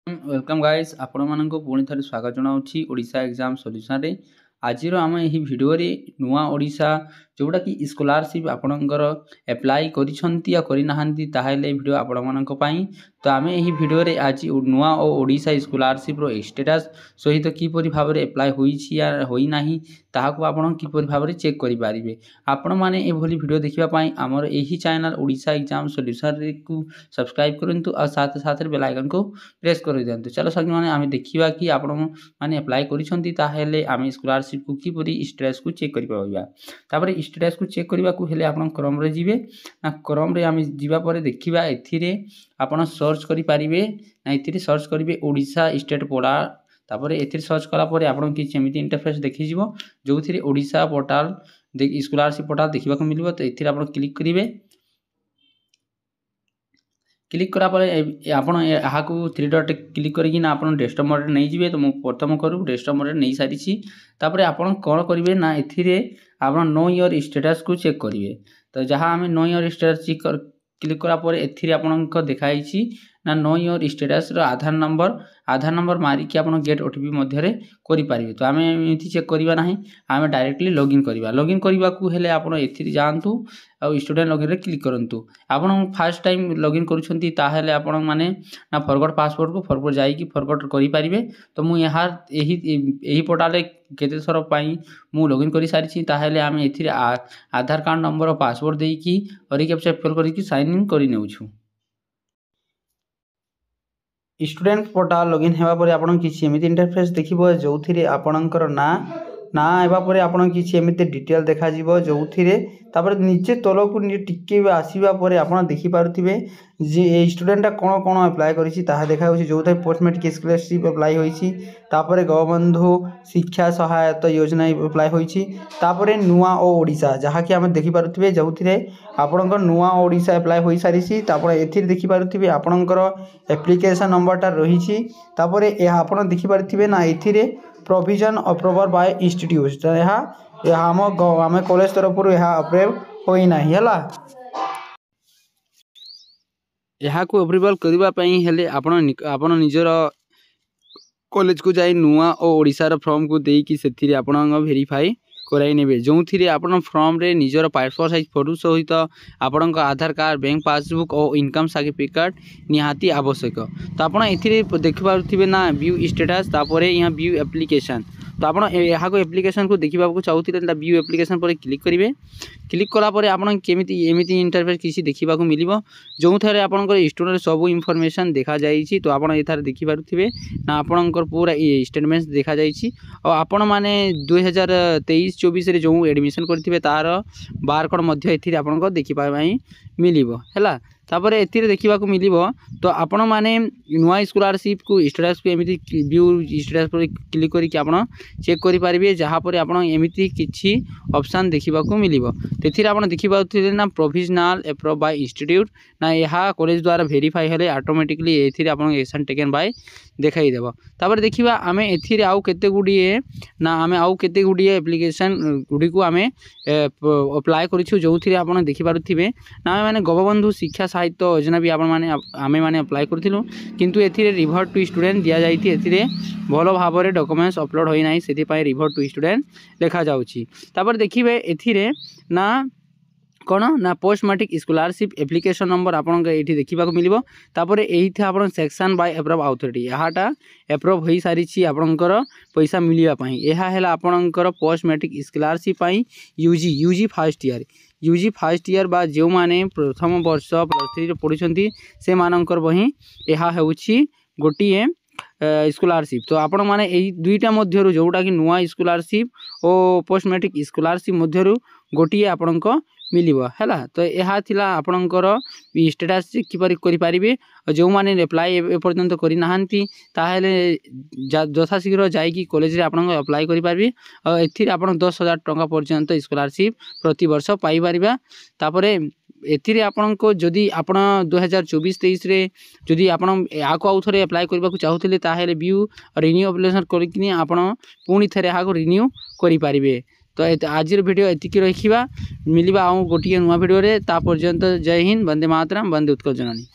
Welcome guys आपण मानक पुणी थे स्वागत जनाऊँगी ओडिशा एग्जाम सॉल्यूशन रे। आज आम यही भिडियो रे नुआ ओडिशा जोटा कि स्कॉलरशिप आपणकर एप्लाई करिसंती या करि नाहंती ताहेले भिडियो आपण मानक पई। तो आम यही भिडियो रे आज नुआ और ओडिशा स्कॉलरशिप रो स्टेटस सहित किपरि भाव रे एप्लाई होईछि या होई नाही ताहाको आपण किपरि भाव रे चेक करि पारिबे। आपण माने ए भली भिडियो देखिबा पई हमर एही चैनल ओडिशा एग्जाम सॉल्यूशन रे को सब्सक्राइब करंतु और साथ साथ बेल आइकन को प्रेस कर दियंतु। चलो साथी माने आमे देखिबा कि आपण माने अप्लाई करिसंती ताहेले आमे स्कॉलरशिप को किपरि स्टेटस को चेक करि पाबा। तापर स्टेटस को चेक करबा को हेले आपण क्रोम रे जिवे ना क्रोम रे आमे जिबा परे देखिबा एथिरे आपण सर्च करि पारिबे ना एथिरे सर्च करिवे ओडिशा स्टेट पोर्टल। तापर एथिरे सर्च कला परे आपण कि सेमिति इंटरफेस देखि जिवो जोथिरे ओडिशा पोर्टल स्कॉलरशिप पोर्टल देखिबा को मिलिबो। तो एथिरे आपण क्लिक करिवे। क्लिक करा पर आपण यहाँ को थ्री डॉट क्लिक करके ना आपण डेस्कटॉप मोड नहीं जिवे। तो मु प्रथम करू डेस्कटॉप मोड नहीं सारी तापर आपण कौन करिवे ना एथिरे आपण नो योर स्टेटस को चेक करिवे। तो जहाँ आम know your status check click करा पर एथिरे आपण देखाई ना नो योर स्टेटस रो आधार नंबर मारिकी आपण गेट ओटीपी मध्यरे करि पारिबे। तो आम एथि चेक करिवा नाही आम डायरेक्टली लॉगिन करबा को हेले आपण एथिरे जांतु आ स्टूडेंट लॉगिन रे क्लिक करंतु। आपण फर्स्ट टाइम लॉगिन करूछंती ताहेले आपण माने ना फॉरगॉट पासवर्ड को फॉरगॉट जाई कि फॉरगॉट करि पारिबे। तो मु यहाँ एही पोर्टल रे केते थर पई मु लॉगिन करि सारी छी ताहेले आम एथिरे आधार कार्ड नंबर और पासवर्ड देई कि और कैप्चा फिल करि साइन इन करि नेउछु। स्टूडेंट पोर्टल लॉगिन हेबा परे आपण किछि एमिति इंटरफेस देखिबो जोथिरे आपणकर ना एबा परे आपण किछि एमिति डिटेल देखा जिवो जोथिरे तापर नीचे तलकु टिके आसीबा परे आपण देखि पारुथिबे जे a student cone cone apply करिछि ताहा देखा होछि। जोथै पोस्ट मैट्रिक स्कॉलरशिप अप्लाई होइछि तापर गवबंधु शिक्षा सहायता योजना अप्लाई होइछि तापर नुआ ओ ओडिशा जहा कि हम देखि पारुथिबे जोथिरे आपणकर नुआ ओडिशा अप्लाई होई सारिछि। तापर एथिर देखि पारुथिबे आपणकर एप्लीकेशन नंबरटा रहिछि तापर ए आपण देखि पारुथिबे ना एथिरे प्रोविजन अप्रूवल बाय इंस्टीट्यूट आम कॉलेज तरफ अप्रूव होई नाही हला। यहाँ को अप्रूवल करबा पई हेले आपण निजर कॉलेज को जाई नुआ और ओडिशा रो फॉर्म को देई कि सेथिरे आपण वेरीफाई कराई नेबे जोथिरे आपण फॉर्म रे निजर पासपोर्ट साइज फोटो सहित आपण आधार कार्ड बैंक पासबुक और इनकम सर्टिफिकेट निहाती आवश्यक। तो आपण एथिरे देख पारुथिबे ना व्यू स्टेटस तापर यहाँ व्यू एप्लीकेशन। तो आपण यहाँ को एप्लीकेशन को देखा चाहूले व्यू एप्लीकेशन पर क्लिक करेंगे। क्लिक कलापर आपन केमिति एमिति इंटरफेस किसी देखा मिलिबो जो थे आपंकर स्टूडेंट सब इनफॉरमेशन देखा जाइए। तो आपड़ एथार देखि पारुथिबे ना आपंकर पूरा स्टेटमेंट देखा जाइए और आपण माने 2023-24 रे जो एडमिशन करथिबे तार बार कोड मध्य एथिरे आपनको देखि पाई मिलिबो हैला। तापर एथिरे देखा मिलिबो तो आपण माने नुआ स्कॉलरशिप को स्टेटस को एमिति व्यू स्टेटस पर क्लिक करके आपण चेक करि पारिबे जहाँ पर आपण एमिति किछि ऑप्शन देखा मिलिबो। तेथिरे आपण देखि पाउथिले ना प्रोविजनल अप्रूव बाय इंस्टीट्यूट ना यह कॉलेज द्वारा वेरीफाई हेले ऑटोमेटिकली एथिरे आपण एक्शन टेकन बाय देखाई देबो। तापर देखिबा आमे एथिरे आउ केते गुडिए ना आमे आउ केते गुडिए एप्लीकेशन गुडी को आमे अप्लाई करिछु जोथिरे आपण देखि पारुथिबे ना माने गवबंधु शिक्षा साहित्य योजना भी आपण माने आमे माने अप्लाई करथिलु किंतु एथिरे रिवर्ट टू स्टूडेंट दिया जाइति एथिरे भलो भाबरे डॉक्यूमेंट्स अपलोड होई नाही सेति पय रिवर्ट टू स्टूडेंट लिखा जाउछि। तापर देखिबे एथिरे ना कौन ना post matric scholarship application number आपन ये देखा मिलिबो। तापर एही आपन सेक्शन बाय अप्रूव अथॉरिटी यहाटा अप्रूव हो सारी आपणकर पैसा मिलवा पाई। यह है आपणकर post matric scholarship UG first year बा जो माने प्रथम वर्ष +3 पढ़ुछंती से मानकर बही यह होउछि गोटिए स्कॉलरशिप। तो आपण माने एही दुईटा मध्यरु जोटा कि नुआ स्कॉलरशिप और पोस्ट मैट्रिक स्कॉलरशिप मध्यरु गोटिए आपणक मिलिबो हैला। तो यह थिला आपणकर स्टेटस किपरि करि पारिबे जो माने अप्लाई ए पर्यंत करि नाहंती ताहेले यथा शीघ्र जाइकी कॉलेज रे आपन अप्लाई करि पारिबे और एथिरे आपन 10,000 टंका पर्यंत स्कॉलरशिप प्रति वर्ष पाई पारिबा। तापरे एथिरे आपन को जदि आपन 2024-23 रे जदि आपन आको आउ थरे अप्लाई करबा को चाहुथिले ताहेले व्यू रिन्यू एप्लीकेशन करिकिनी आपन पुनी थरे आको रिन्यू करि पारिबे। तो आज वीडियो एतिकी रखिबा मिलिबा आउ गोटिए नुआ वीडियो रे ता पर्यंत जय हिंद वंदे मातरम वंदे उत्कल जननी।